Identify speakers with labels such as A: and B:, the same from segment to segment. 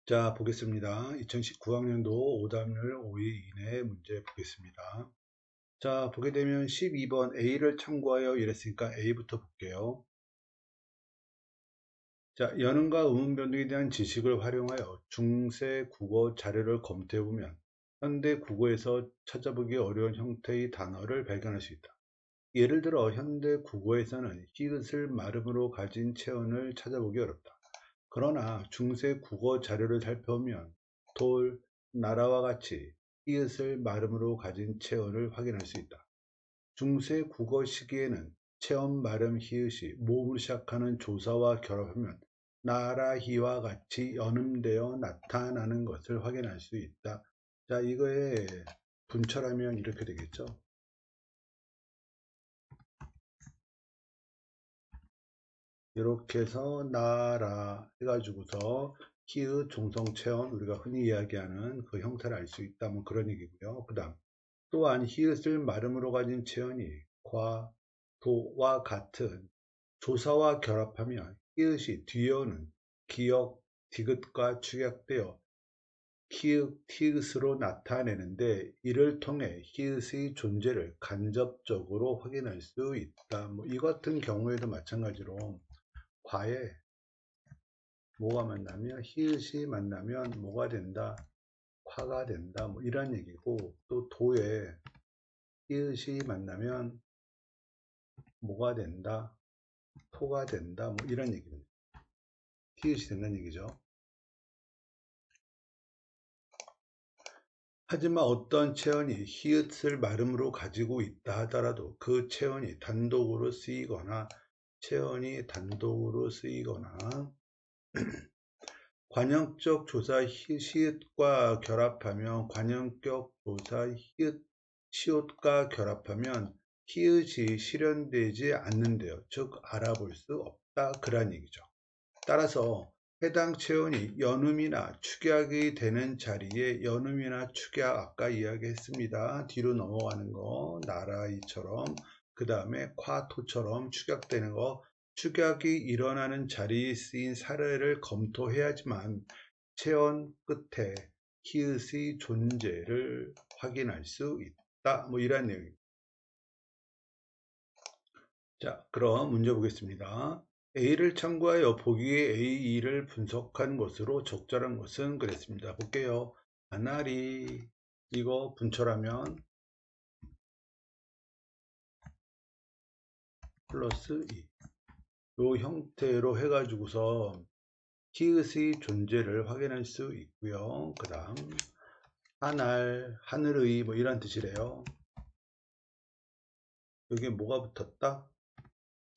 A: 자, 보겠습니다. 2019학년도 오답률 5위 이내 문제 보겠습니다. 자, 보게 되면 12번 A를 참고하여 이랬으니까 A부터 볼게요. 자, 연음과 음음 변동에 대한 지식을 활용하여 중세 국어 자료를 검토해보면 현대 국어에서 찾아보기 어려운 형태의 단어를 발견할 수 있다. 예를 들어 현대 국어에서는 히읗을 말음으로 가진 체언을 찾아보기 어렵다. 그러나 중세 국어 자료를 살펴보면 돌, 나라와 같이 히읗을 말음으로 가진 체언을 확인할 수 있다. 중세 국어 시기에는 체언 말음 히읗이 모음으로 시작하는 조사와 결합하면 나라히와 같이 연음되어 나타나는 것을 확인할 수 있다. 자, 이거에 분철하면 이렇게 되겠죠. 이렇게 해서 나라 해가지고서 히읗 종성 체언 우리가 흔히 이야기하는 그 형태를 알 수 있다 뭐 그런 얘기고요. 그 다음 또한 히읗을 말음으로 가진 체언이 과, 도와 같은 조사와 결합하면 히읗이 뒤에 오는 기역, 디귿과 축약되어 키읔, 티귿으로 나타내는데 이를 통해 히읗의 존재를 간접적으로 확인할 수 있다. 뭐 이 같은 경우에도 마찬가지로 과에 뭐가 만나면 히읗이 만나면 뭐가 된다, 화가 된다 뭐 이런 얘기고, 또 도에 히읗이 만나면 뭐가 된다, 토가 된다 뭐 이런 얘기입니다. 히읗이 된다는 얘기죠. 하지만 어떤 체언이 히읗을 말음으로 가지고 있다 하더라도 그 체언이 단독으로 쓰이거나 관형적 조사 히읗과 결합하면 관형적 조사 히읗 시옷과 결합하면 히읗이 실현되지 않는데요. 즉 알아볼 수 없다 그런 얘기죠. 따라서 해당 체온이 연음이나 축약이 되는 자리에 연음이나 축약 아까 이야기했습니다. 뒤로 넘어가는 거 나라이처럼, 그 다음에 과토처럼 축약되는 거, 축약이 일어나는 자리에 쓰인 사례를 검토해야지만 체온 끝에 히읗의 존재를 확인할 수 있다. 뭐 이런 내용입니다. 자, 그럼 문제 보겠습니다. A를 참고하여 보기에 A2를 분석한 것으로 적절한 것은 그랬습니다. 볼게요. 나날이 이거 분철하면 플러스 2. 요 형태로 해가지고서 히읗의 존재를 확인할 수 있고요. 그 다음 하늘, 하늘의 뭐 이런 뜻이래요. 여기 뭐가 붙었다?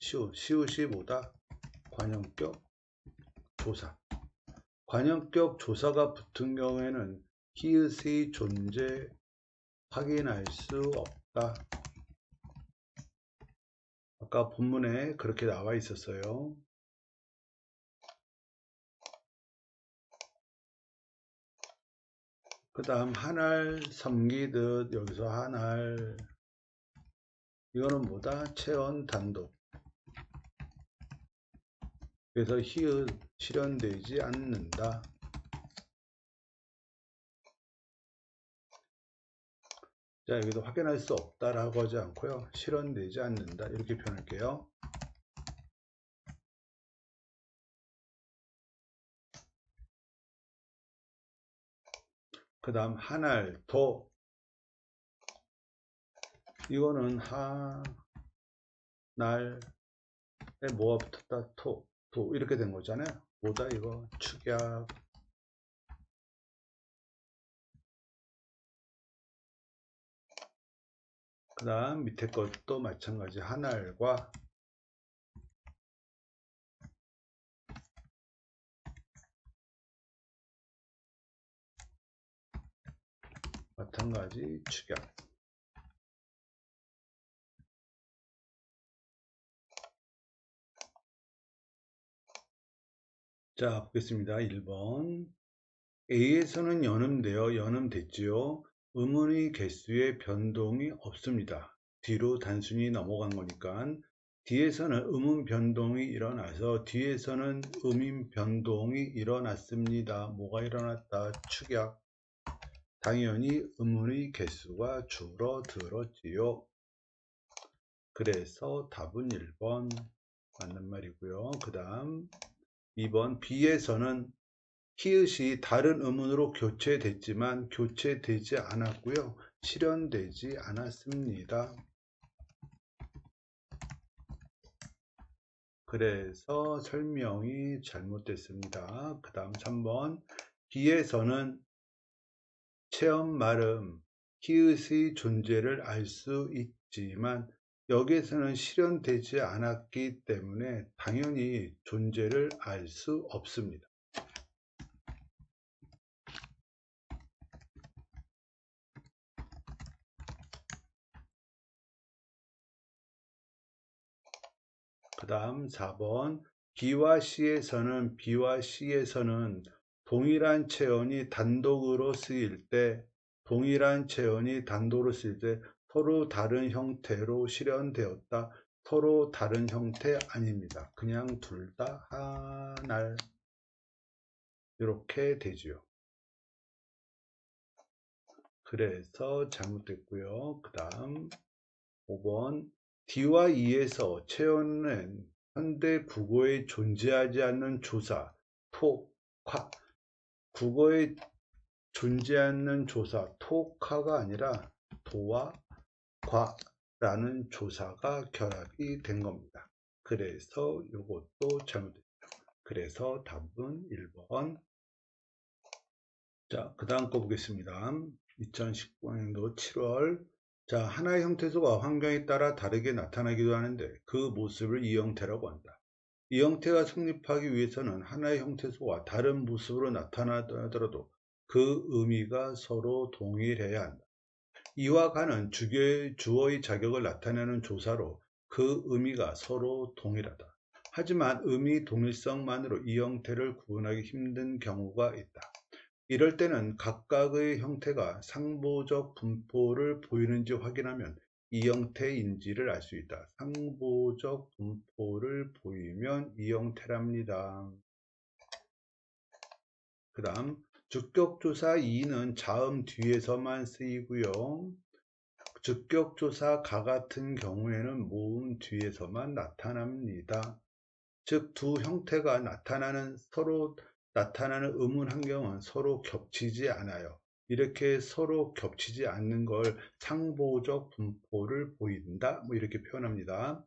A: 시옷, 시옷이 뭐다? 관형격 조사. 관형격 조사가 붙은 경우에는 히읗의 존재 확인할 수 없다. 아까 본문에 그렇게 나와 있었어요. 그 다음 한알 섬기듯 여기서 한알 이거는 뭐다? 체언 단독. 그래서 히읗 실현되지 않는다. 자, 여기도 확인할 수 없다라고 하지 않고요. 실현되지 않는다 이렇게 표현할게요. 그 다음 한알 도 이거는 하날에 뭐가 붙었다? 도 이렇게 된 거잖아요. 뭐다 이거? 축약. 그 다음 밑에 것도 마찬가지 한알과 마찬가지 축약. 자, 보겠습니다. 1번. A에서는 연음되어 연음됐지요. 음운의 개수에 변동이 없습니다. 뒤로 단순히 넘어간 거니까 뒤에서는 음운 변동이 일어나서 뒤에서는 음인 변동이 일어났습니다. 뭐가 일어났다? 축약. 당연히 음운의 개수가 줄어들었지요. 그래서 답은 1번 맞는 말이고요. 그 다음 2번 B에서는 히읗이 다른 음운으로 교체됐지만 교체되지 않았고요. 실현되지 않았습니다. 그래서 설명이 잘못됐습니다. 그 다음 3번 B에서는 체험 말음 히읗의 존재를 알 수 있지만 여기에서는 실현되지 않았기 때문에 당연히 존재를 알 수 없습니다. 그 다음 4번 B와 C에서는 동일한 체온이 단독으로 쓰일 때 서로 다른 형태로 실현되었다. 서로 다른 형태 아닙니다. 그냥 둘 다 하나 이렇게 되죠. 그래서 잘못됐고요. 그 다음 5번 D와 E에서 체온은 현대 국어에 존재하지 않는 조사, 토, 화. 국어에 존재하는 조사, 토카가 아니라 도와 과라는 조사가 결합이 된 겁니다. 그래서 이것도 잘못됐죠. 그래서 답은 1번. 자, 그 다음 거 보겠습니다. 2019년도 7월. 자, 하나의 형태소가 환경에 따라 다르게 나타나기도 하는데 그 모습을 이 형태라고 한다. 이 형태가 성립하기 위해서는 하나의 형태소가 다른 모습으로 나타나더라도 그 의미가 서로 동일해야 한다. 이와 가는 주어의 자격을 나타내는 조사로 그 의미가 서로 동일하다. 하지만 의미 동일성만으로 이 형태를 구분하기 힘든 경우가 있다. 이럴 때는 각각의 형태가 상보적 분포를 보이는지 확인하면 이 형태인지를 알 수 있다. 상보적 분포를 보이면 이 형태랍니다. 그 다음 주격조사 2는 자음 뒤에서만 쓰이고요. 주격조사 가 같은 경우에는 모음 뒤에서만 나타납니다. 즉 두 형태가 서로 나타나는 음운 환경은 서로 겹치지 않아요. 이렇게 서로 겹치지 않는 걸 상보적 분포를 보인다, 뭐 이렇게 표현합니다.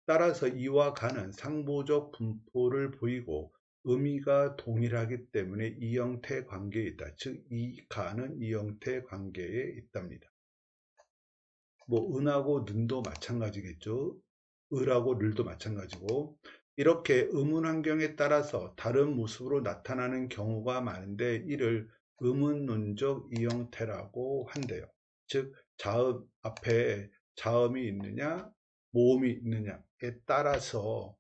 A: 따라서 이와 가는 상보적 분포를 보이고 의미가 동일하기 때문에 이 형태 관계에 있다. 즉 이 가는 이 형태 관계에 있답니다. 뭐 은하고 는도 마찬가지겠죠. 을하고 를도 마찬가지고 이렇게 음운 환경에 따라서 다른 모습으로 나타나는 경우가 많은데 이를 음운론적 이형태라고 한대요. 즉 자음 앞에 자음이 있느냐 모음이 있느냐에 따라서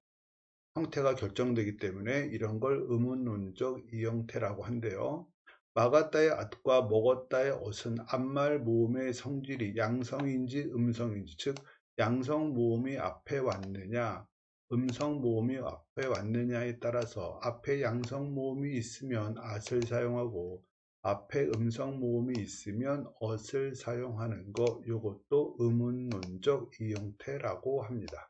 A: 형태가 결정되기 때문에 이런 걸 음운론적 이형태라고 한대요. 막았다의 at과 먹었다의 ot은 앞말 모음의 성질이 양성인지 음성인지, 즉 양성 모음이 앞에 왔느냐 음성 모음이 앞에 왔느냐에 따라서 앞에 양성 모음이 있으면 at을 사용하고 앞에 음성 모음이 있으면 ot을 사용하는 거, 이것도 음운론적 이형태라고 합니다.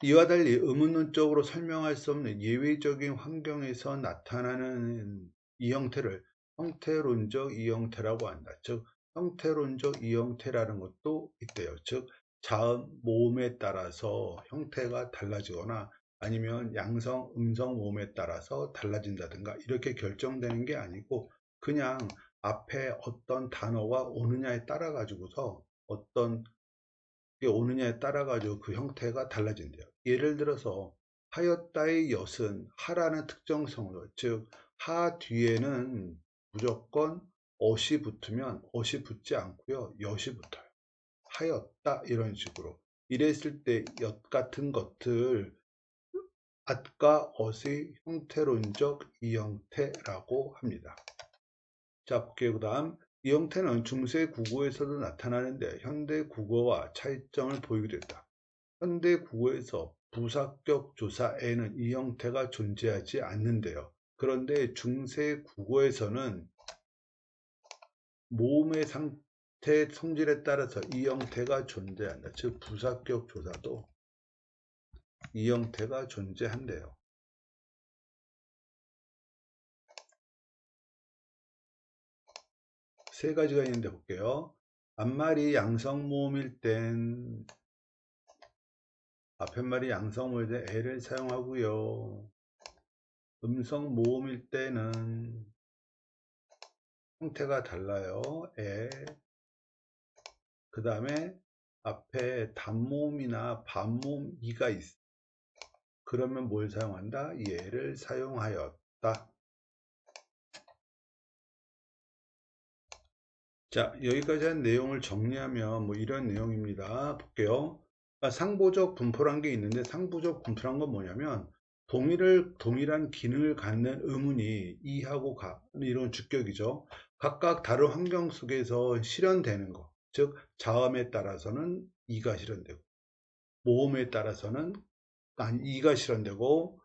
A: 이와 달리 의문론적으로 설명할 수 없는 예외적인 환경에서 나타나는 이 형태를 형태론적 이형태라고 한다. 즉 형태론적 이형태라는 것도 있대요. 즉 자음, 모음에 따라서 형태가 달라지거나 아니면 양성, 음성, 모음에 따라서 달라진다든가 이렇게 결정되는 게 아니고 그냥 앞에 어떤 단어가 오느냐에 따라 가지고서 어떤 게 오느냐에 따라 가지고 그 형태가 달라진대요. 예를 들어서 하였다의 엿은 하라는 특정성으로, 즉 하 뒤에는 무조건 어시 붙으면 어시 붙지 않고요, 엿이 붙어요. 하였다 이런 식으로 이랬을 때 엿 같은 것들 at과 ot의 형태론적 이형태라고 합니다. 자 볼게요. 그 다음 이 형태는 중세 국어에서도 나타나는데 현대 국어와 차이점을 보이기도 했다. 현대 국어에서 부사격 조사에는 이 형태가 존재하지 않는데요. 그런데 중세 국어에서는 모음의 상태 성질에 따라서 이 형태가 존재한다. 즉 부사격 조사도 이 형태가 존재한대요. 세 가지가 있는데 볼게요. 앞말이 양성모음일 땐 앞에말이 양성모음일 때 에를 사용하고요. 음성모음일 때는 형태가 달라요. 에. 그 다음에 앞에 단모음이나 반모음 이가 있어. 그러면 뭘 사용한다? 얘를 사용하였다. 자, 여기까지 한 내용을 정리하면 뭐 이런 내용입니다. 볼게요. 상보적 분포란 게 있는데 상보적 분포란 건 뭐냐면 동일한 기능을 갖는 음운이 이하고 가 이런 주격이죠. 각각 다른 환경 속에서 실현되는 거. 즉 자음에 따라서는 이가 실현되고 모음에 따라서는 이가 실현되고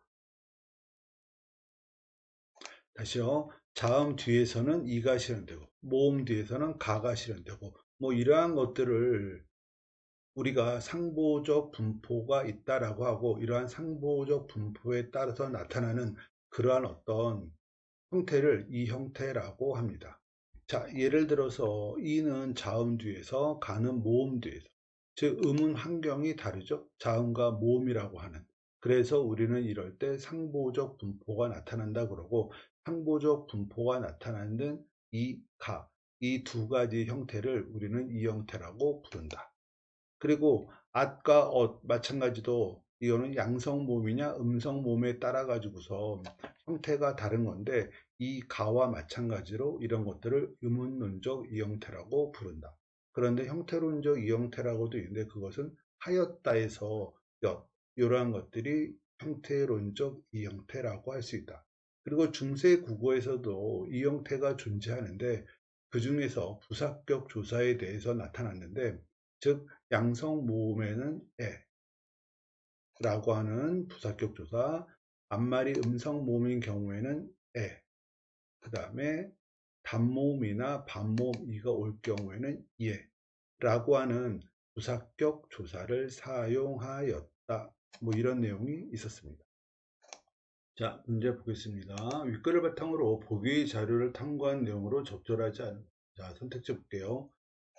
A: 다시요. 자음 뒤에서는 이가 실현되고 모음 뒤에서는 가가 실현되고 뭐 이러한 것들을 우리가 상보적 분포가 있다라고 하고 이러한 상보적 분포에 따라서 나타나는 그러한 어떤 형태를 이 형태라고 합니다. 자, 예를 들어서 이는 자음 뒤에서 가는 모음 뒤에서 즉 음은 환경이 다르죠. 자음과 모음이라고 하는 그래서 우리는 이럴 때 상보적 분포가 나타난다 그러고 상보적 분포가 나타나는 이 두 가지 형태를 우리는 이 형태라고 부른다. 그리고 at과 마찬가지도 이거는 양성모음이냐 음성모음에 따라 가지고서 형태가 다른 건데 이 가와 마찬가지로 이런 것들을 의문론적 이형태라고 부른다. 그런데 형태론적 이형태라고도 있는데 그것은 하였다에서 이러한 것들이 형태론적 이형태라고 할 수 있다. 그리고 중세 국어에서도 이 형태가 존재하는데 그 중에서 부사격 조사에 대해서 나타났는데 즉 양성 모음에는 에 라고 하는 부사격 조사, 앞말이 음성 모음인 경우에는 에, 그 다음에 단모음이나 반모음 이가 올 경우에는 예 라고 하는 부사격 조사를 사용하였다. 뭐 이런 내용이 있었습니다. 자, 문제 보겠습니다. 윗글을 바탕으로 보기 자료를 탐구한 내용으로 적절하지 않은 자, 선택지 볼게요.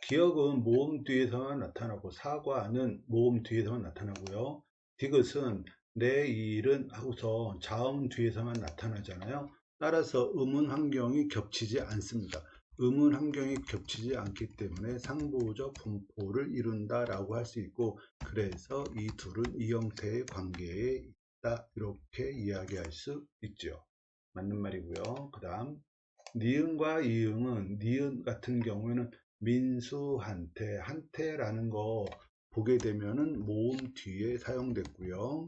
A: 기억은 모음 뒤에서만 나타나고 사과는 모음 뒤에서만 나타나고요. 디귿은 내 일은 하고서 자음 뒤에서만 나타나잖아요. 따라서 음운 환경이 겹치지 않습니다. 음운 환경이 겹치지 않기 때문에 상보적 분포를 이룬다라고 할 수 있고 그래서 이 둘은 이 형태의 관계에 있다 이렇게 이야기할 수 있죠. 맞는 말이고요. 그 다음 니은과 이응은 니은 같은 경우에는 민수한테 한테라는 거 보게 되면은 모음 뒤에 사용됐고요.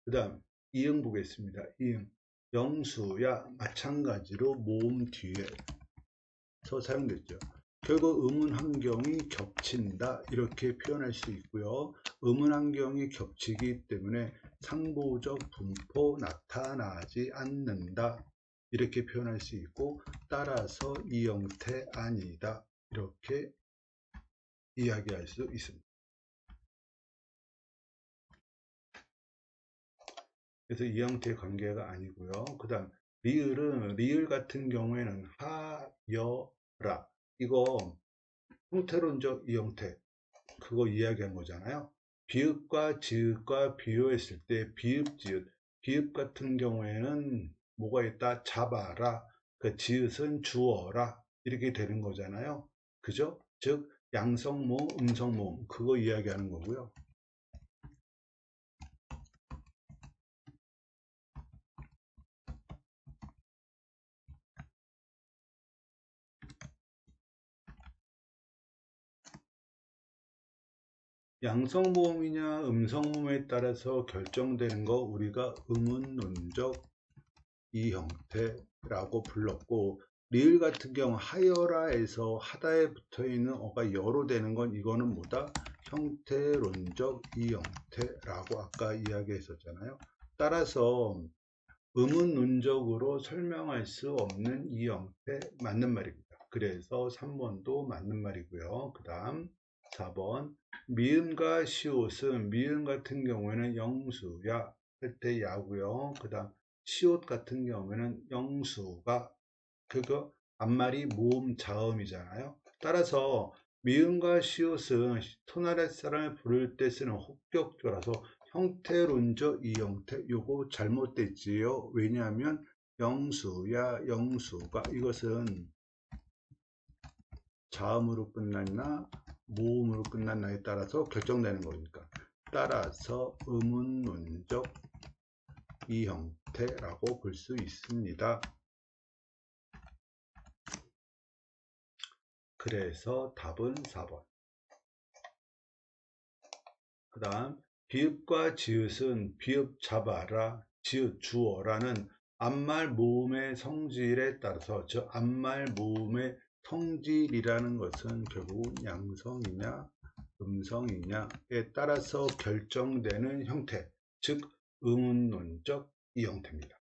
A: 그 다음 이응 보겠습니다. 이응 영수야 마찬가지로 모음 뒤에서 사용됐죠. 결국 음운 환경이 겹친다 이렇게 표현할 수 있고요. 음운 환경이 겹치기 때문에 상보적 분포 나타나지 않는다 이렇게 표현할 수 있고 따라서 이 형태 아니다 이렇게 이야기할 수 있습니다. 그래서 이 형태의 관계가 아니고요. 그 다음 리을은 리을 같은 경우에는 하여라 이거 형태론적 이 형태 그거 이야기한 거잖아요. 비읍과 지읒과 비교했을 때 비읍 지읒 비읍 같은 경우에는 뭐가 있다 잡아라 그 지읒은 주어라 이렇게 되는 거잖아요. 그죠? 즉 양성모 음성모 그거 이야기하는 거고요. 양성모음이냐 음성모음에 따라서 결정되는 거 우리가 의문론적 이 형태라고 불렀고 리을 같은 경우 하여라에서 하다에 붙어있는 어가 여로 되는 건 이거는 뭐다? 형태론적 이형태라고 아까 이야기했었잖아요. 따라서 의문론적으로 설명할 수 없는 이 형태 맞는 말입니다. 그래서 3번도 맞는 말이고요. 그 다음 4번 미음과 시옷은 미음 같은 경우에는 영수야 할 때 야고요. 그 다음 시옷 같은 경우에는 영수가 그거 앞말이 모음 자음이잖아요. 따라서 미음과 시옷은 손 아래 사람을 부를 때 쓰는 혹격조라서 형태론적 이 형태 요거 잘못됐지요. 왜냐하면 영수야 영수가 이것은 자음으로 끝났나 모음으로 끝났나에 따라서 결정되는 거니까 따라서 의문론적 이 형태라고 볼 수 있습니다. 그래서 답은 4번. 그 다음 비읍과 지읒은 비읍 잡아라 지읒 주어라는 앞말 모음의 성질에 따라서 저 앞말 모음의 성질이라는 것은 결국은 양성이냐 음성이냐에 따라서 결정되는 형태 즉 의문론적 이 형태입니다.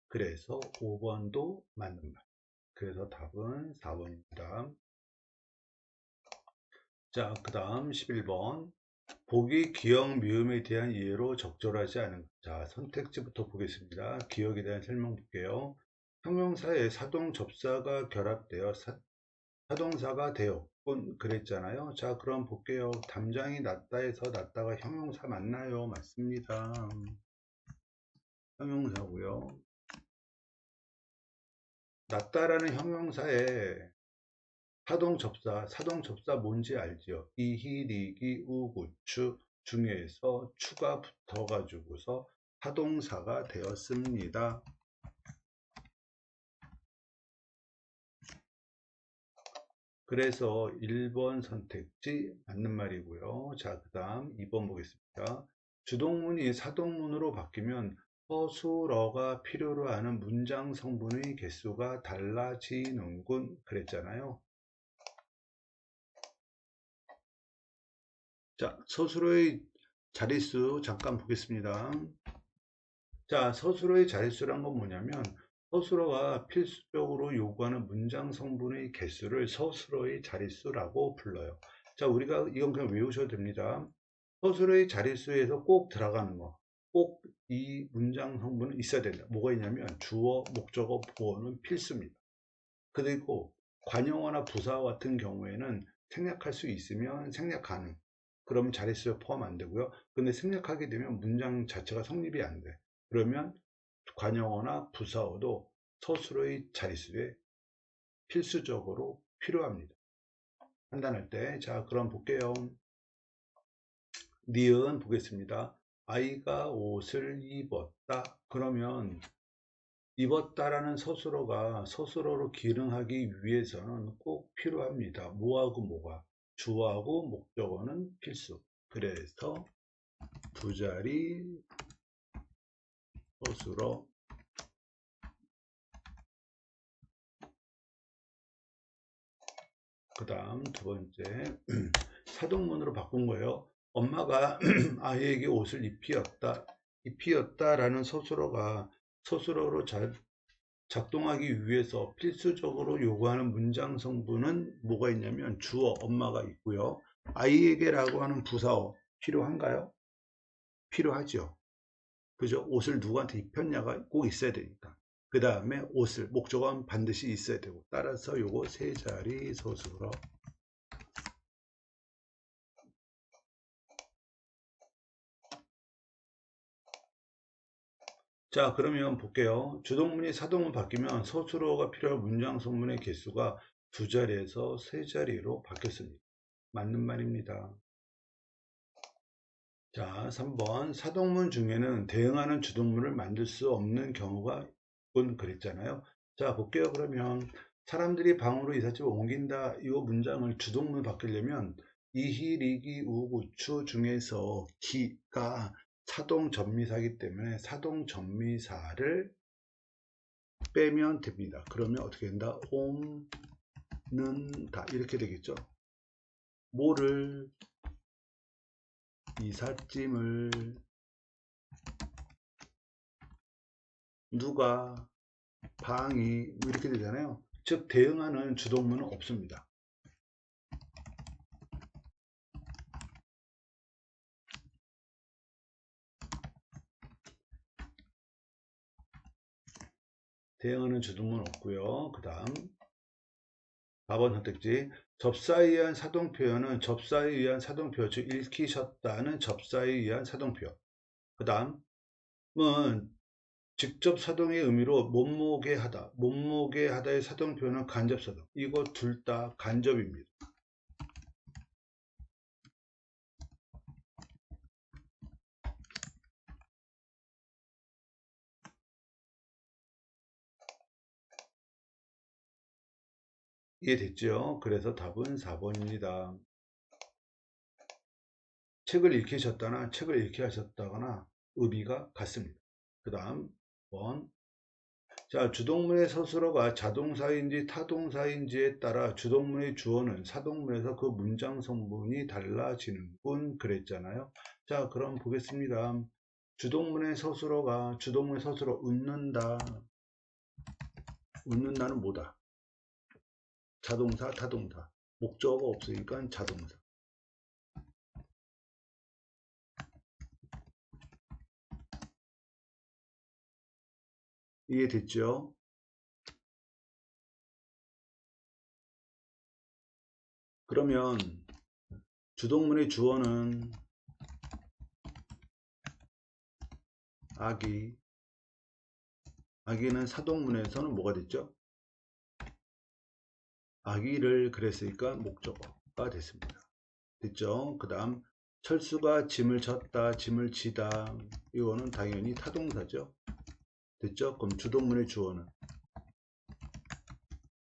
A: 그래서 5번도 맞는 말. 그래서 답은 4번입니다. 자, 그 다음 11번. 보기, 기억, 미음에 대한 이해로 적절하지 않은 것. 자, 선택지부터 보겠습니다. 기억에 대한 설명 볼게요. 형용사에 사동 접사가 결합되어 사동사가 되었군 그랬잖아요. 자, 그럼 볼게요. 담장이 낮다 해서 낮다가 형용사 맞나요? 맞습니다. 형용사고요. 낮다라는 형용사에 사동 접사 뭔지 알죠? 이히, 리기, 우구추 중에서 추가 붙어가지고서 사동사가 되었습니다. 그래서 1번 선택지 맞는 말이고요. 자, 그 다음 2번 보겠습니다. 주동문이 사동문으로 바뀌면 서술어가 필요로 하는 문장 성분의 개수가 달라지는군 그랬잖아요. 자, 서술어의 자릿수 잠깐 보겠습니다. 자, 서술어의 자릿수란 건 뭐냐면 서술어가 필수적으로 요구하는 문장 성분의 개수를 서술어의 자릿수라고 불러요. 자, 우리가 이건 그냥 외우셔도 됩니다. 서술어의 자릿수에서 꼭 들어가는 거, 꼭 이 문장 성분은 있어야 된다. 뭐가 있냐면 주어, 목적어, 보어는 필수입니다. 그리고 관용어나 부사어 같은 경우에는 생략할 수 있으면 생략 가능. 그러면 자릿수에 포함 안 되고요. 근데 생략하게 되면 문장 자체가 성립이 안 돼. 그러면 관용어나 부사어도 서술어의 자릿수에 필수적으로 필요합니다. 판단할 때. 자, 그럼 볼게요. 니은 보겠습니다. 아이가 옷을 입었다. 그러면 입었다라는 서술어가 서술어로 기능하기 위해서는 꼭 필요합니다. 뭐하고 뭐가? 주어하고 목적어는 필수. 그래서 두 자리 서술어 그 다음 두 번째 사동문으로 바꾼 거예요. 엄마가 아이에게 옷을 입히었다 라는 서술어가 서술어로 작동하기 위해서 필수적으로 요구하는 문장 성분은 뭐가 있냐면 주어 엄마가 있고요. 아이에게 라고 하는 부사어 필요한가요? 필요하죠. 그죠? 옷을 누구한테 입혔냐가 꼭 있어야 되니까. 그 다음에 옷을 목적어는 반드시 있어야 되고 따라서 요거 세 자리 서술어 자, 그러면 볼게요. 주동문이 사동문 바뀌면 서술어가 필요한 문장 성분의 개수가 두 자리에서 세 자리로 바뀌었습니다. 맞는 말입니다. 자, 3번 사동문 중에는 대응하는 주동문을 만들 수 없는 경우가 있군 그랬잖아요. 자, 볼게요. 그러면 사람들이 방으로 이삿집을 옮긴다 이 문장을 주동문 바뀌려면 이히, 리기, 우구추 중에서 기가 사동 전미사이기 때문에 사동 전미사를 빼면 됩니다. 그러면 어떻게 된다? 옵는다 이렇게 되겠죠. 뭐를? 이삿짐을 누가? 방이 뭐 이렇게 되잖아요. 즉 대응하는 주동문은 없습니다. 대응하는 주동문 없고요. 그 다음 4번 선택지 접사에 의한 사동표현은 접사에 의한 사동표 즉 읽히셨다는 접사에 의한 사동표. 그 다음은 직접 사동의 의미로 못모게 하다. 못모게 하다의 사동표현은 간접사동. 이거 둘 다 간접입니다. 이해됐죠? 그래서 답은 4번입니다. 책을 읽히셨다나 책을 읽게 하셨다거나 의미가 같습니다. 그 다음 번. 자, 주동문의 서술어가 자동사인지 타동사인지에 따라 주동문의 주어는 사동문에서 그 문장 성분이 달라지는군 그랬잖아요. 자, 그럼 보겠습니다. 주동문의 서술어가 주동문의 서술어 웃는다. 웃는다는 뭐다? 자동사, 타동사. 목적어가 없으니까 자동사. 이해됐죠? 그러면 주동문의 주어는 아기. 아기는 사동문에서는 뭐가 됐죠? 아기를 그랬으니까 목적어가 됐습니다. 됐죠? 그 다음 철수가 짐을 졌다, 짐을 지다. 이거는 당연히 타동사죠. 됐죠? 그럼 주동문의 주어는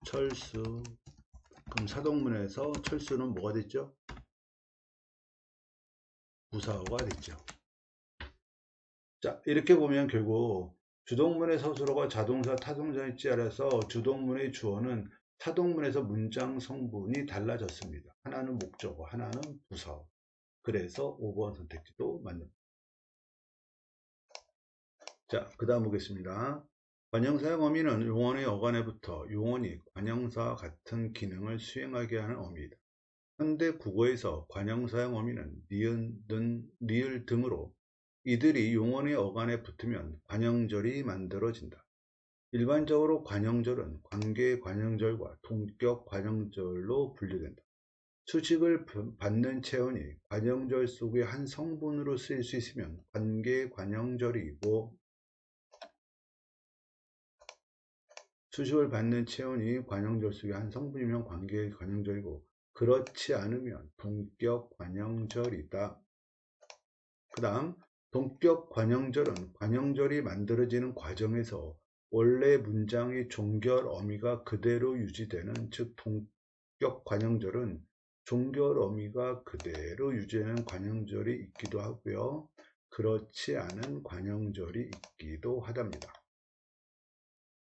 A: 철수. 그럼 사동문에서 철수는 뭐가 됐죠? 부사어가 됐죠. 자, 이렇게 보면 결국 주동문의 서술어가 자동사, 타동사일지 알아서 주동문의 주어는 타동문에서 문장 성분이 달라졌습니다. 하나는 목적어, 하나는 부사어. 그래서 5번 선택지도 맞는. 자, 그 다음 보겠습니다. 관형사형 어미는 용언의 어간에부터 용언이 관형사와 같은 기능을 수행하게 하는 어미이다. 현대 국어에서 관형사형 어미는 니은, 는, 리을 등으로 이들이 용언의 어간에 붙으면 관형절이 만들어진다. 일반적으로 관형절은 관계 관형절과 동격 관형절로 분류된다. 수식을 받는 체온이 관형절 속의 한 성분으로 쓰일 수 있으면 관계 관형절이고 수식을 받는 체온이 관형절 속의 한 성분이면 관계 관형절이고 그렇지 않으면 동격 관형절이다. 그 다음 동격 관형절은 관형절이 만들어지는 과정에서 원래 문장의 종결 어미가 그대로 유지되는 즉 동격 관형절은 종결 어미가 그대로 유지되는 관형절이 있기도 하고요. 그렇지 않은 관형절이 있기도 하답니다.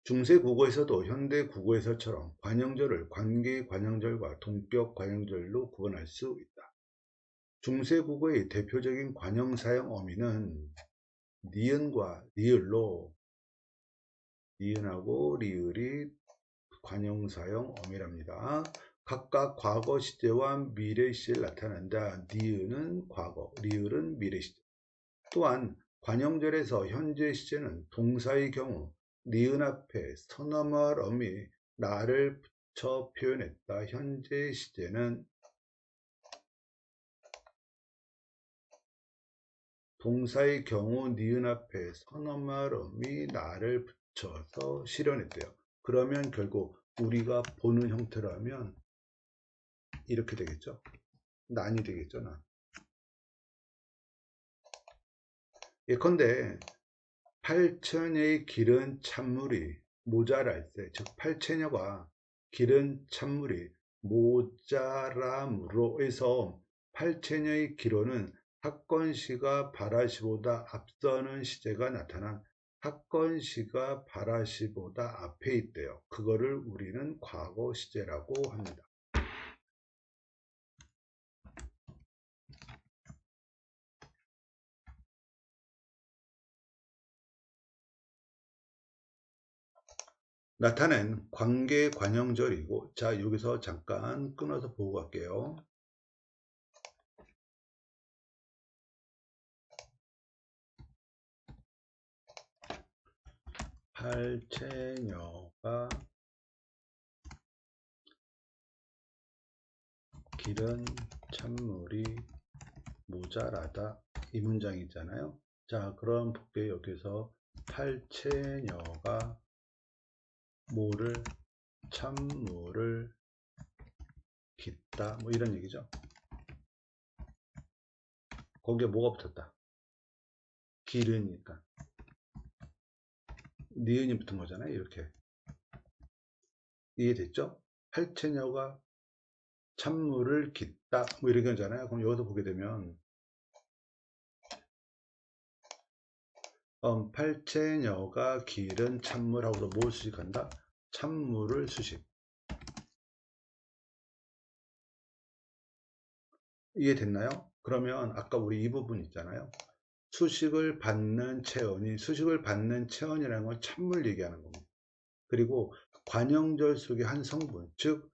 A: 중세 국어에서도 현대 국어에서처럼 관형절을 관계 관형절과 동격 관형절로 구분할 수 있다. 중세 국어의 대표적인 관형 사형 어미는 니은과 리을로 니은하고 리을이 관형 사형 어미랍니다. 각각 과거 시제와 미래 시제를 나타낸다. 니은은 과거, 리을은 미래 시제. 또한 관형절에서 현재 시제는 동사의 경우 니은 앞에 서너멀 어미 나를 붙여 표현했다. 현재 시제는 동사의 경우 니은 앞에 서너멀 어미 나를 붙여서 실현했대요. 그러면 결국 우리가 보는 형태로 하면 이렇게 되겠죠. 난이 되겠죠. 난. 예컨대 8천여의 기른 찬물이 모자랄 때, 즉 8천여가 기른 찬물이 모자람으로 해서 8천여의 기로는 사건시가 바라시보다 앞서는 시제가 나타난 사건 시가 바라시보다 앞에 있대요. 그거를 우리는 과거 시제라고 합니다. 나타낸 관계 관형절이고, 자, 여기서 잠깐 끊어서 보고 갈게요. 팔체녀가 기른 찬물이 모자라다, 이 문장이잖아요. 자, 그럼 볼게요. 여기서 팔체녀가 뭐를, 찬물을 깃다, 뭐 이런 얘기죠. 거기에 뭐가 붙었다? 기르니까 니은이 붙은 거잖아요. 이렇게 이해됐죠? 팔체녀가 찬물을 깃다, 뭐 이렇게 하잖아요. 그럼 여기서 보게 되면 팔체녀가 기른 찬물하고도 뭘 수식한다? 찬물을 수식. 이해됐나요? 그러면 아까 우리 이 부분 있잖아요. 수식을 받는 체언이, 수식을 받는 체언이라는 건 찬물 얘기하는 겁니다. 그리고 관형절 속의 한 성분, 즉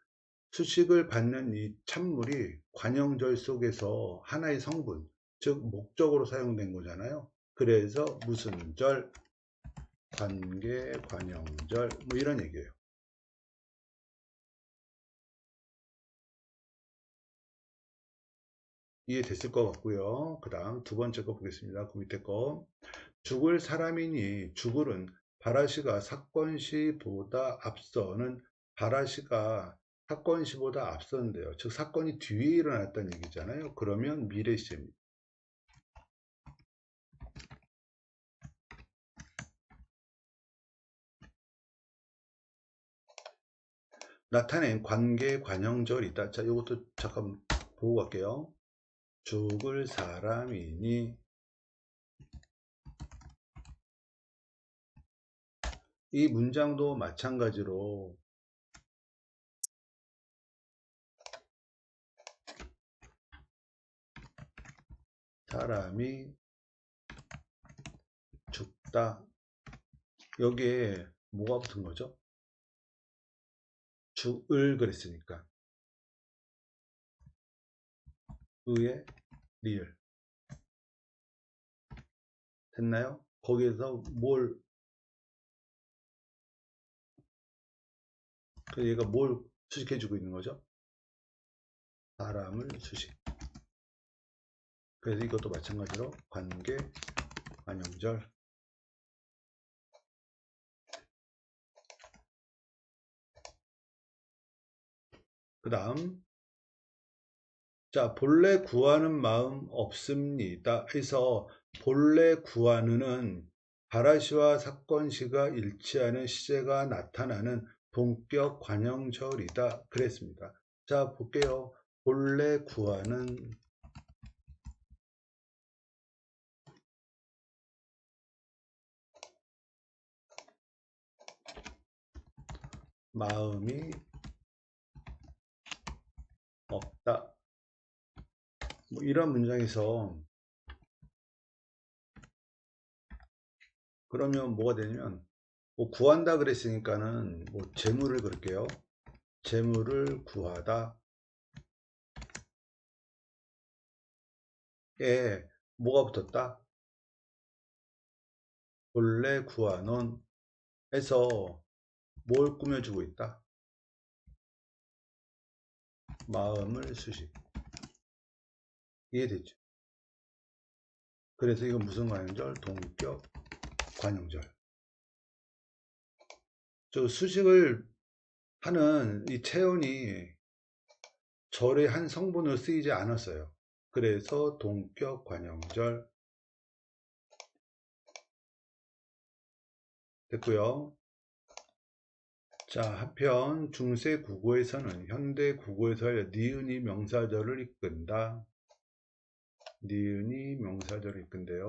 A: 수식을 받는 이 찬물이 관형절 속에서 하나의 성분, 즉 목적으로 사용된 거잖아요. 그래서 무슨 절, 관계, 관형절, 뭐 이런 얘기예요. 이해됐을 것 같고요. 그 다음 두 번째 거 보겠습니다. 그 밑에 거. 죽을 사람이니 죽을은 바라시가 사건시보다 앞서는, 바라시가 사건시보다 앞서는데요. 즉 사건이 뒤에 일어났다는 얘기잖아요. 그러면 미래시입니다. 나타낸 관계 관형절이다. 자, 이것도 잠깐 보고 갈게요. 죽을 사람이니, 이 문장도 마찬가지로 사람이 죽다, 여기에 뭐가 붙은 거죠? 죽을 그랬으니까 의의 리을 됐나요? 거기에서 뭘, 얘가 뭘 수식해 주고 있는 거죠? 사람을 수식. 그래서 이것도 마찬가지로 관계 관형절. 그 다음, 자, 본래 구하는 마음 없습니다 해서 본래 구하는은 바라시와 사건시가 일치하는 시제가 나타나는 본격 관형절이다 그랬습니다. 자, 볼게요. 본래 구하는 마음이 없다, 뭐 이런 문장에서 그러면 뭐가 되냐면, 뭐 구한다 그랬으니까는 뭐 재물을 그럴게요. 재물을 구하다 에 뭐가 붙었다? 본래 구하는 해서 뭘 꾸며주고 있다? 마음을 수식. 이해됐죠? 그래서 이건 무슨 관형절? 동격 관형절. 저 수식을 하는 이 체온이 절의 한 성분으로 쓰이지 않았어요. 그래서 동격 관형절 됐고요. 자, 한편 중세 국어에서는 현대 국어에서 니은이 명사절을 이끈다. 니은이 명사절을 이끈대요.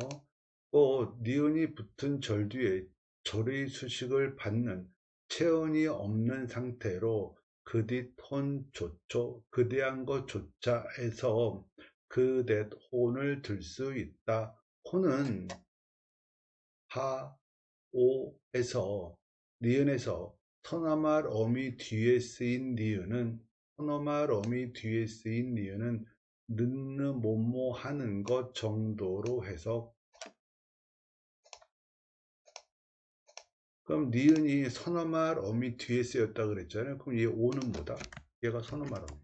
A: 니은이 붙은 절 뒤에 절의 수식을 받는 체언이 없는 상태로 그딧 혼 조초 그대한 것조차에서 그댓 혼을 들 수 있다. 혼은 하, 오에서 니은에서 서나말 어미 뒤에 쓰인 니은은 서나말 어미 뒤에 쓰인 니은은 는느 뭐뭐 하는 것 정도로 해서 그럼 니은이 서너말 어미 뒤에 쓰였다 그랬잖아요. 그럼 얘 오는 뭐다? 얘가 서너말 어미.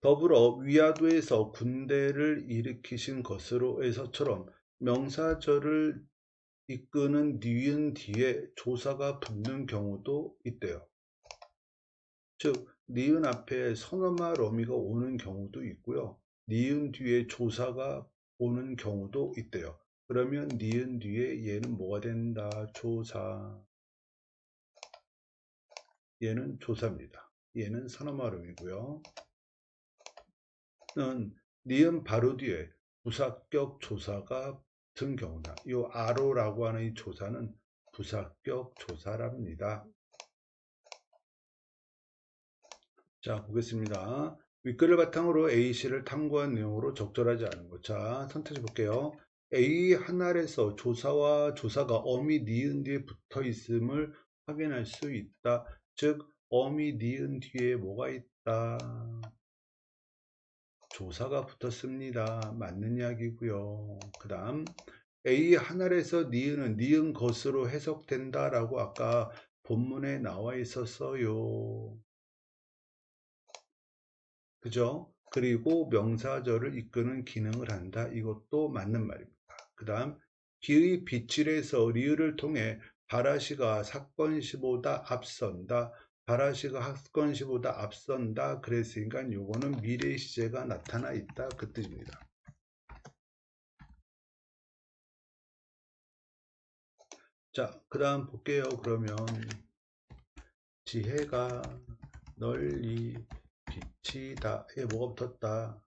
A: 더불어 위화도에서 군대를 일으키신 것으로 해서처럼 명사절을 이끄는 니은 뒤에 조사가 붙는 경우도 있대요. 즉 니은 앞에 서너말 어미가 오는 경우도 있고요. 니은 뒤에 조사가 오는 경우도 있대요. 그러면 니은 뒤에 얘는 뭐가 된다? 조사. 얘는 조사입니다. 얘는 서너말 어미고요. 니은 바로 뒤에 부사격 조사가 붙은 경우다. 이 아로라고 하는 이 조사는 부사격 조사랍니다. 자, 보겠습니다. 윗글을 바탕으로 A씨를 탐구한 내용으로 적절하지 않은 것. 자, 선택해 볼게요. A 하나에서 조사와 조사가 어미 니은 뒤에 붙어 있음을 확인할 수 있다. 즉, 어미 니은 뒤에 뭐가 있다? 조사가 붙었습니다. 맞는 이야기고요. 그 다음 A 하나에서 니은은 니은 것으로 해석된다 라고 아까 본문에 나와 있었어요. 그죠? 그리고 명사절을 이끄는 기능을 한다. 이것도 맞는 말입니다. 그 다음 기의 빗질에서 리을을 통해 바라시가 사건시보다 앞선다. 바라시가 사건시보다 앞선다. 그랬으니까 요거는 미래 시제가 나타나 있다. 그 뜻입니다. 자, 그 다음 볼게요. 그러면 지혜가 널리 비치다에 뭐가 붙었다?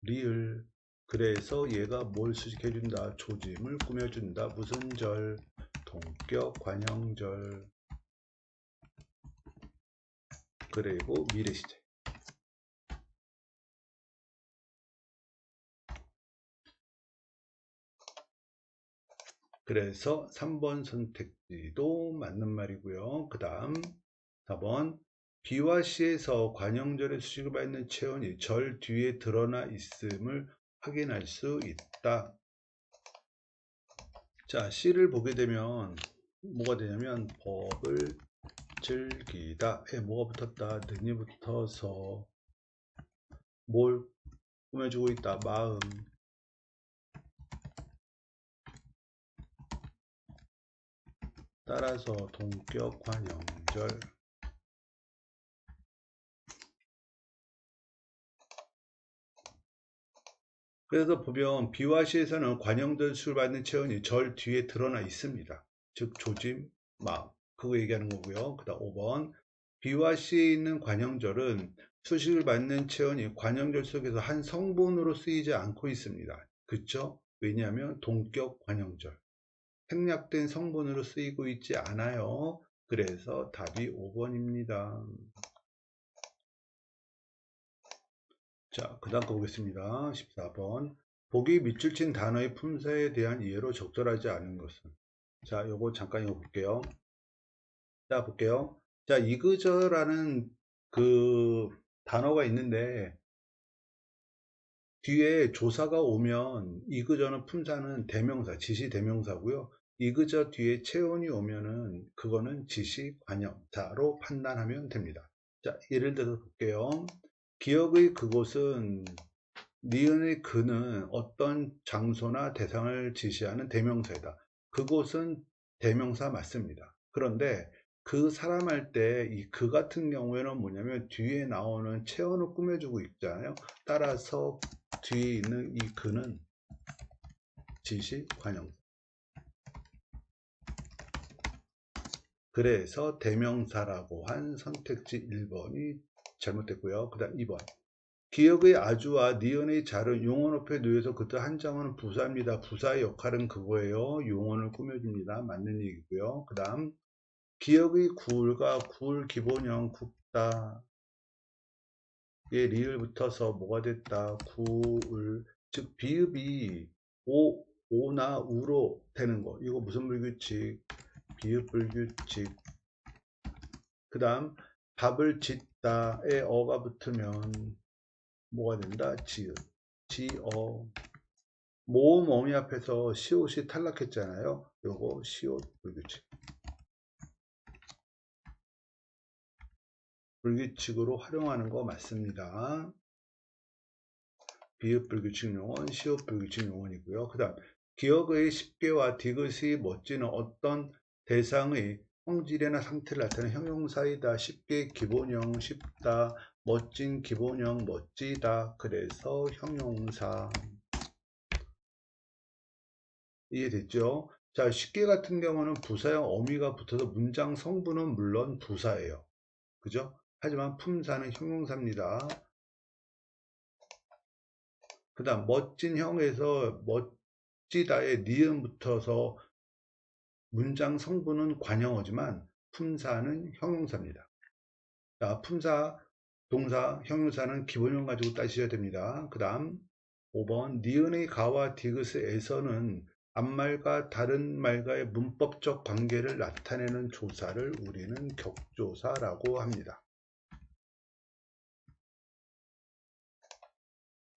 A: 리을. 그래서 얘가 뭘 수식해준다? 조짐을 꾸며준다. 무슨 절? 동격 관형절. 그리고 미래시제. 그래서 3번 선택지도 맞는 말이고요. 그 다음 4번 B와 C에서 관형절의 수식을 받는 체온이 절 뒤에 드러나 있음을 확인할 수 있다. 자, C를 보게 되면 뭐가 되냐면 법을 즐기다에 뭐가 붙었다? 능이 붙어서 뭘 꾸며주고 있다? 마음. 따라서 동격 관형절. 그래서 보면 B와 C에서는 관형절 수를 받는 체온이 절 뒤에 드러나 있습니다. 즉 조짐, 마음. 그거 얘기하는 거고요. 그 다음 5번 B와 C에 있는 관형절은 수식을 받는 체온이 관형절 속에서 한 성분으로 쓰이지 않고 있습니다. 그쵸? 왜냐하면 동격 관형절. 생략된 성분으로 쓰이고 있지 않아요. 그래서 답이 5번입니다. 자, 그 다음 거 보겠습니다. 14번. 보기 밑줄 친 단어의 품사에 대한 이해로 적절하지 않은 것은. 자, 요거 잠깐 이거 볼게요. 자, 볼게요. 자, 이그저라는 그 단어가 있는데 뒤에 조사가 오면 이그저는 품사는 대명사, 지시 대명사고요. 이그저 뒤에 체온이 오면은 그거는 지시 관형사로 판단하면 됩니다. 자, 예를 들어 볼게요. 기억의 그곳은 니은의 그는 어떤 장소나 대상을 지시하는 대명사이다. 그곳은 대명사 맞습니다. 그런데 그 사람 할 때 이 그 같은 경우에는 뭐냐면 뒤에 나오는 체온을 꾸며주고 있잖아요. 따라서 뒤에 있는 이 그는 지시 관형사. 그래서 대명사라고 한 선택지 1번이 잘못됐고요. 그 다음 2번. 기억의 아주와 니은의 잘은 용언 앞에 놓여서 그때 한자어는 부사입니다. 부사의 역할은 그거예요. 용언을 꾸며줍니다. 맞는 얘기고요. 그 다음 기억의 구울과 구울 기본형 굽다 에 리을 붙어서 뭐가 됐다. 구울 즉 비읍이 오나 우로 되는 거. 이거 무슨 불규칙? 비읍 불규칙. 그 다음 밥을 짓다에 어가 붙으면 뭐가 된다? 지읒. 지어. 모음 어미 앞에서 시옷이 탈락했잖아요. 요거 시옷 불규칙. 불규칙으로 활용하는 거 맞습니다. 비읍 불규칙 용언, 시옷 불규칙 용언이고요. 그 다음 기억의 쉽게와 디귿이 멋지는 어떤 대상의 성질이나 상태를 나타내는 형용사이다. 쉽게 기본형 쉽다. 멋진 기본형 멋지다. 그래서 형용사. 이해됐죠? 자, 쉽게 같은 경우는 부사형 어미가 붙어서 문장 성분은 물론 부사예요. 그죠? 하지만 품사는 형용사입니다. 그 다음 멋진 형에서 멋지다에 니은 붙어서 문장 성분은 관형어지만 품사는 형용사입니다. 자, 품사, 동사, 형용사는 기본형 가지고 따지셔야 됩니다. 그 다음 5번 니은의 가와 디귿에서는 앞말과 다른 말과의 문법적 관계를 나타내는 조사를 우리는 격조사라고 합니다.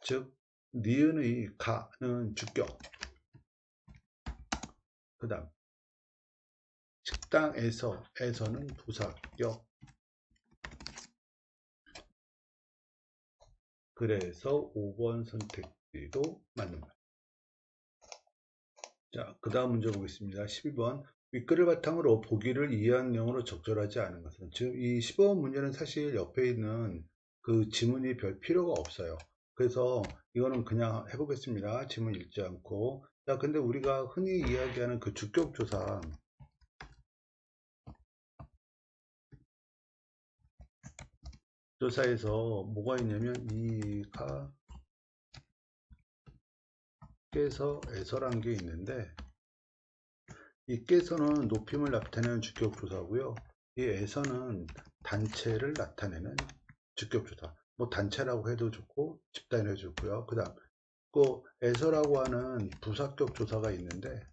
A: 즉 니은의 가는 주격, 그 다음 식당에서는 부사격. 그래서 5번 선택지도 맞는 말. 자, 그 다음 문제 보겠습니다. 12번. 윗글을 바탕으로 보기를 이해한 내용으로 적절하지 않은 것은. 즉, 이 15번 문제는 사실 옆에 있는 그 지문이 별 필요가 없어요. 그래서 이거는 그냥 해보겠습니다. 지문 읽지 않고. 자, 근데 우리가 흔히 이야기하는 그 주격조사. 조사에서 뭐가 있냐면, 이가 깨서에서란 게 있는데, 이 깨서는 높임을 나타내는 주격조사고요. 이 에서는 단체를 나타내는 주격조사. 뭐 단체라고 해도 좋고 집단이라고 해도 좋고요. 그 다음 그 에서라고 하는 부사격 조사가 있는데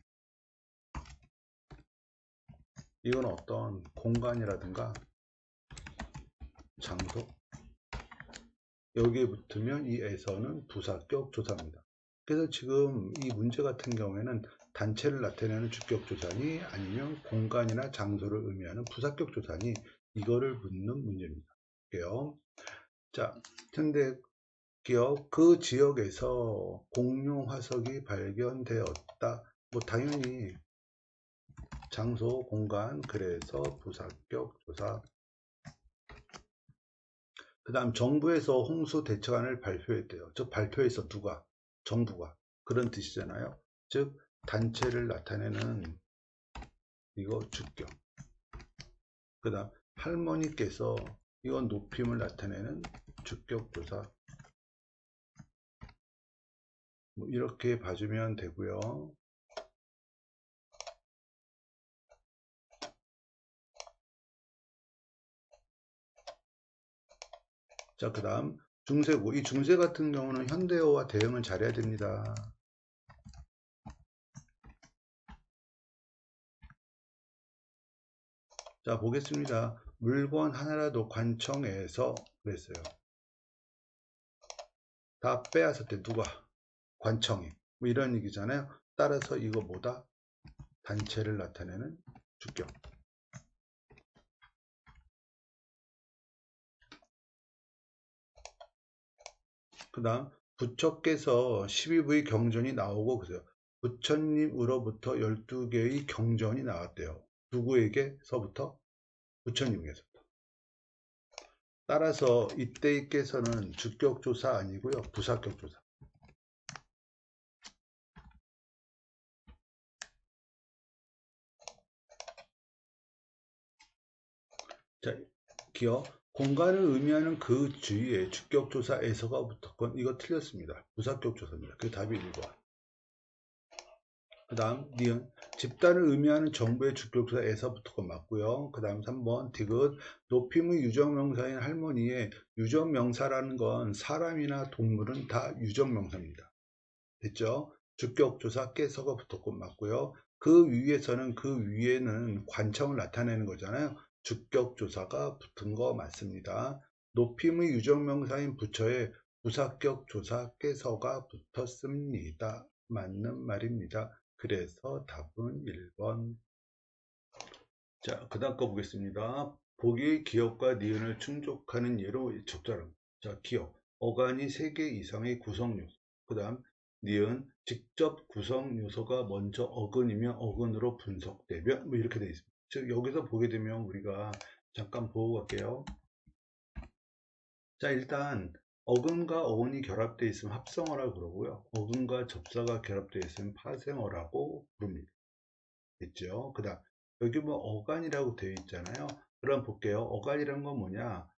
A: 이건 어떤 공간이라든가 장소 여기에 붙으면 이 에서는 부사격 조사입니다. 그래서 지금 이 문제 같은 경우에는 단체를 나타내는 주격 조사니 아니면 공간이나 장소를 의미하는 부사격 조사니 이거를 묻는 문제입니다. 볼게요. 자, 근데 기억 그 지역에서 공룡 화석이 발견되었다. 뭐 당연히 장소, 공간, 그래서 부사격 조사. 그 다음 정부에서 홍수 대처안을 발표했대요. 즉 발표해서 누가? 정부가. 그런 뜻이잖아요. 즉 단체를 나타내는 이거 주격. 그 다음 할머니께서 이건 높임을 나타내는 주격 조사. 뭐 이렇게 봐주면 되고요. 자, 그 다음 중세고. 이 중세 같은 경우는 현대어와 대응을 잘해야 됩니다. 자, 보겠습니다. 물건 하나라도 관청에서 그랬어요. 다 빼앗을 때 누가? 관청이. 뭐 이런 얘기잖아요. 따라서 이거 뭐다? 단체를 나타내는 주격. 그 다음 부처께서 12부의 경전이 나오고 그래요. 부처님으로부터 12개의 경전이 나왔대요. 누구에게서부터? 부처님에게서부터. 따라서 이때께서는 주격조사 아니고요. 부사격조사. 자, 기억. 공간을 의미하는 그 주위에 주격조사에서가 붙었건 이거 틀렸습니다. 부사격조사입니다. 그 답이 1번. 그 다음 니은. 집단을 의미하는 정부의 주격조사에서 붙었건 맞고요. 그 다음 3번 디귿. 높임의 유적명사인 할머니의 유적명사라는 건 사람이나 동물은 다 유적명사입니다. 됐죠? 주격조사 깨서가 붙었건 맞고요. 그 위에는 관청을 나타내는 거잖아요. 주격조사가 붙은 거 맞습니다. 높임의 유적명사인 부처에 부사격조사 깨서가 붙었습니다. 맞는 말입니다. 그래서 답은 1번. 자, 그 다음 거 보겠습니다. 보기의 기억과 니은을 충족하는 예로 적절합니다. 자, 기억. 어간이 3개 이상의 구성요소. 그 다음 니은. 직접 구성요소가 먼저 어근이면 어근으로 분석되면 뭐 이렇게 되어 있습니다. 즉 여기서 보게 되면 우리가 잠깐 보고 갈게요. 자, 일단 어근과 어근이 결합되어 있으면 합성어라고 그러고요. 어근과 접사가 결합되어 있으면 파생어라고 부릅니다. 됐죠? 그 다음 여기 뭐 어간이라고 되어 있잖아요. 그럼 볼게요. 어간이란 건 뭐냐?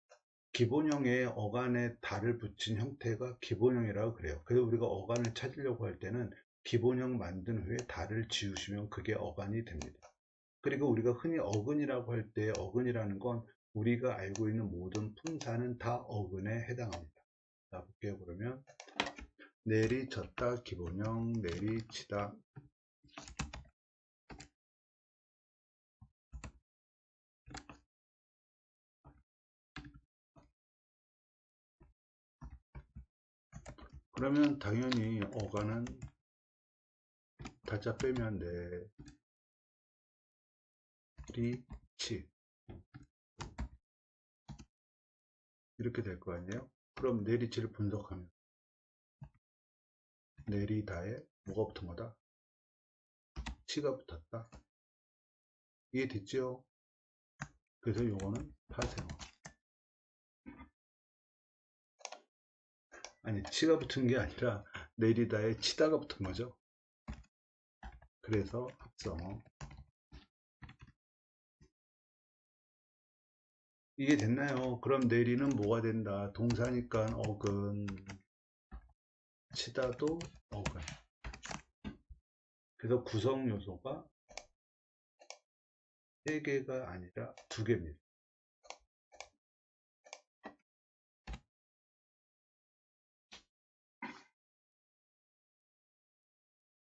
A: 기본형에 어간에 달을 붙인 형태가 기본형이라고 그래요. 그래서 우리가 어간을 찾으려고 할 때는 기본형 만든 후에 달을 지우시면 그게 어간이 됩니다. 그리고 우리가 흔히 어근이라고 할 때 어근이라는 건 우리가 알고 있는 모든 품사는 다 어근에 해당합니다. 자, 볼게요. 그러면 내리쳤다 기본형, 내리치다. 그러면 당연히 어간은 달자 빼면 내리치 이렇게 될 거 아니에요? 그럼 내리치를 분석하면 내리다에 뭐가 붙은 거다? 치가 붙었다. 이해됐죠? 그래서 요거는 파생어. 아니, 치가 붙은 게 아니라 내리다에 치다가 붙은 거죠. 그래서 합성어. 이게 됐나요? 그럼 내리는 뭐가 된다? 동사니까 어근, 치다도 어근. 그래서 구성 요소가 3개가 아니라 2개입니다.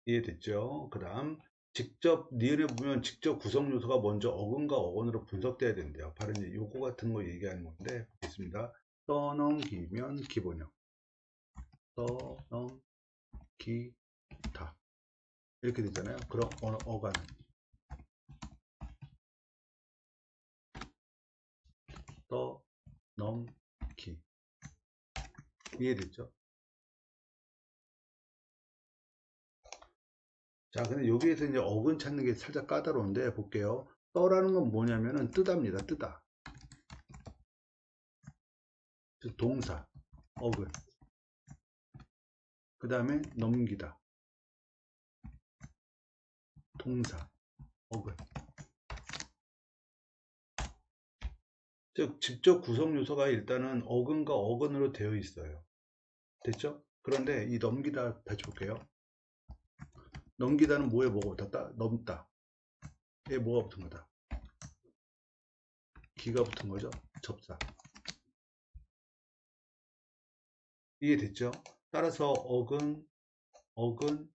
A: 이해됐죠? 그 다음 직접 니은에 보면 직접 구성 요소가 먼저 어근과 어근으로 분석돼야 된대요. 바로 이제 요거 같은 거 얘기하는 건데 보겠습니다. 떠넘기면 기본형, 떠넘기다 이렇게 되잖아요. 그럼 어간은 떠넘기. 이해됐죠? 자, 근데 여기에서 이제 어근 찾는 게 살짝 까다로운데 볼게요. 떠라는 건 뭐냐면은 뜨다입니다. 뜨다. 동사, 어근. 그 다음에 넘기다. 동사, 어근. 즉 직접 구성 요소가 일단은 어근과 어근으로 되어 있어요. 됐죠? 그런데 이 넘기다 다시 볼게요. 넘기다는 뭐에 뭐가 붙었다? 넘다. 에 뭐가 붙은 거다? 기가 붙은 거죠? 접사. 이게 됐죠? 따라서 어근, 어근,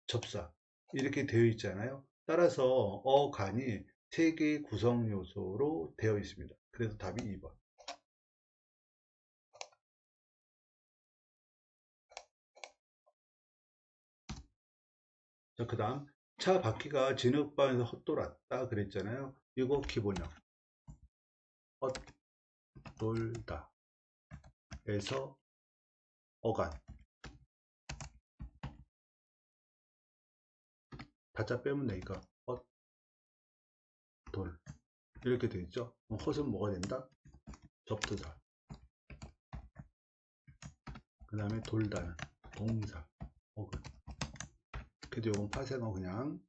A: 접사 이렇게 되어 있잖아요. 따라서 어간이 3개의 구성 요소로 되어 있습니다. 그래서 답이 2번. 자, 그 다음 차 바퀴가 진흙방에서 헛돌았다 그랬잖아요. 이거 기본형. 헛돌다 에서 어간 다짜 빼면 되니까 헛돌 이렇게 되어 있죠. 헛은 뭐가 된다? 접두사. 그 다음에 돌다는 동사 어근. 그래도 이건 파생어 그냥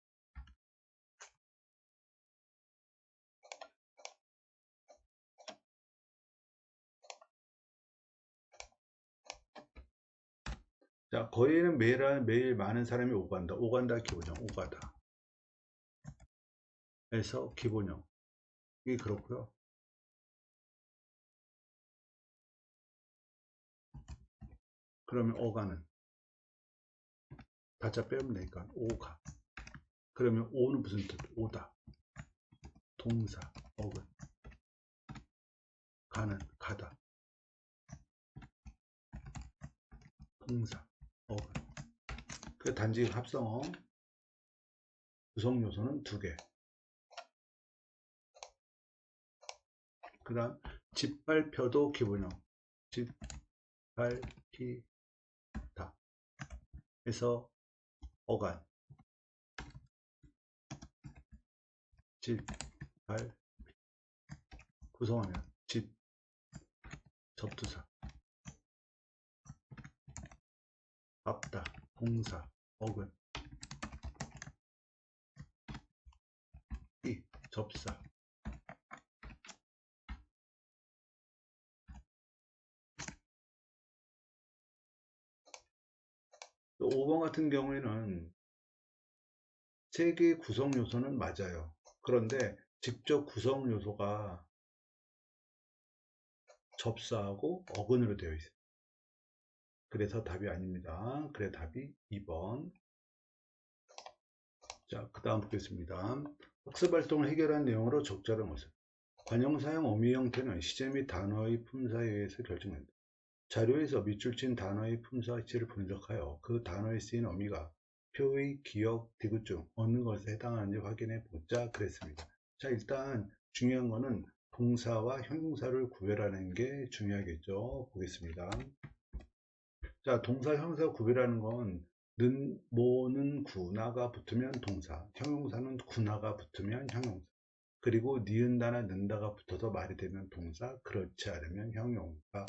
A: 자, 거리에는 매일 많은 사람이 오간다. 오간다 기본형, 오가다. 에서 기본형. 이게 그렇고요. 그러면 어가는 다자 빼면 되니까 오가. 그러면 오는 무슨 뜻? 오다. 동사, 어근. 가는, 가다. 동사, 어근. 그 단지 합성어. 구성 요소는 2개. 그 다음 짓밟혀도 기본형. 짓밟히다. 해서 어간. 짓밟 구성하면 짓 접두사. 밟다 동사 어근. 이 접사. 5번 같은 경우에는 3개의 구성 요소는 맞아요. 그런데 직접 구성 요소가 접사하고 어근으로 되어 있어요. 그래서 답이 아닙니다. 그래 답이 2번. 자, 그 다음 보겠습니다. 학습활동을 해결한 내용으로 적절한 것은 관형사형 어미 형태는 시제 및 단어의 품사에 의해서 결정된다. 자료에서 밑줄 친 단어의 품사치를 분석하여 그 단어에 쓰인 어미가 표의, 기억, 디귿 중 어느 것에 해당하는지 확인해 보자 그랬습니다. 자, 일단 중요한 거는 동사와 형용사를 구별하는 게 중요하겠죠. 보겠습니다. 자, 동사, 형용사 구별하는 건 는, 뭐는 구나가 붙으면 동사, 형용사는 구나가 붙으면 형용사, 그리고 니은다나 는다가 붙어서 말이 되면 동사, 그렇지 않으면 형용사.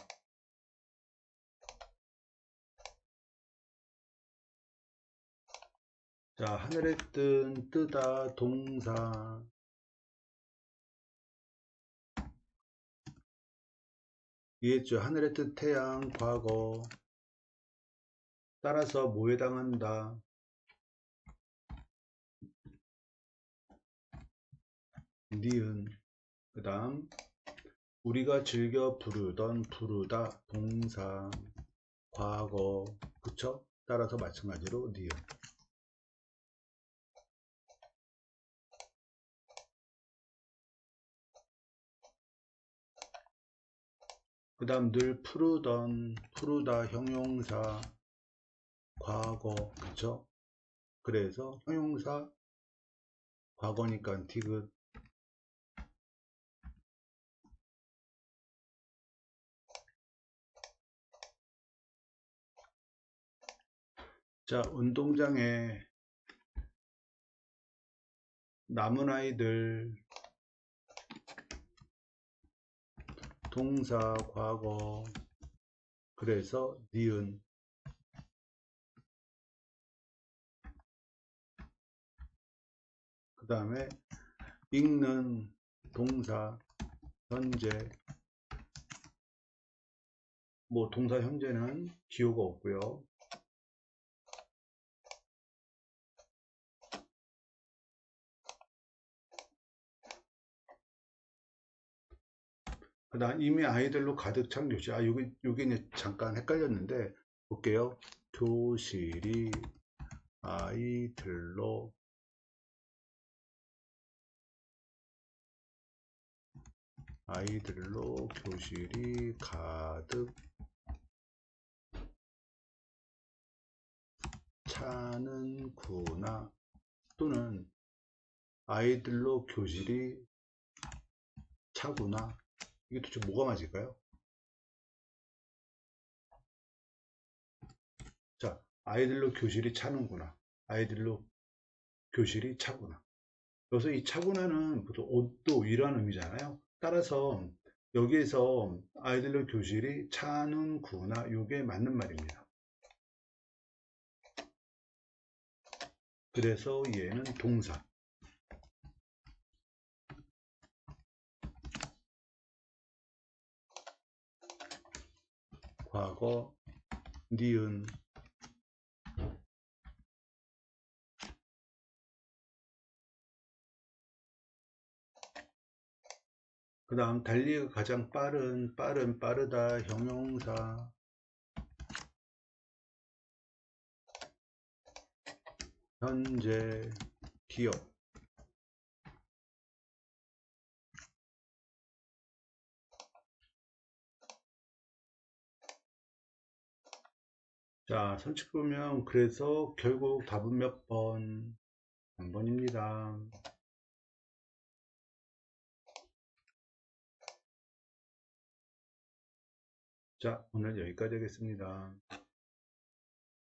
A: 자, 하늘에 뜬, 뜨다, 동사. 이해했죠? 하늘에 뜬 태양, 과거. 따라서 뭐에 해당한다? 니은. 그 다음 우리가 즐겨 부르던, 부르다, 동사, 과거. 그쵸? 따라서 마찬가지로 니은. 그 다음 늘 푸르던, 푸르다, 형용사, 과거. 그쵸? 그래서 형용사, 과거니까 디귿. 자, 운동장에 남은 아이들, 동사, 과거. 그래서 니은. 그 다음에 읽는 동사, 현재. 뭐 동사 현재는 기호가 없고요. 그 다음 이미 아이들로 가득 찬 교실. 여기 이제 잠깐 헷갈렸는데 볼게요. 교실이 아이들로 교실이 가득 차는구나. 또는 아이들로 교실이 차구나. 이게 도대체 뭐가 맞을까요? 자, 아이들로 교실이 차는구나. 아이들로 교실이 차구나. 여기서 이 차구나는 보통 옷도 위라는 의미잖아요. 따라서 여기에서 아이들로 교실이 차는구나. 이게 맞는 말입니다. 그래서 얘는 동사. 과거, 니은, 그 다음 달리기가 가장 빠르다 형용사 현재 기업. 자, 선칙 보면 그래서 결국 답은 몇 번? 3번입니다. 자, 오늘 여기까지 하겠습니다.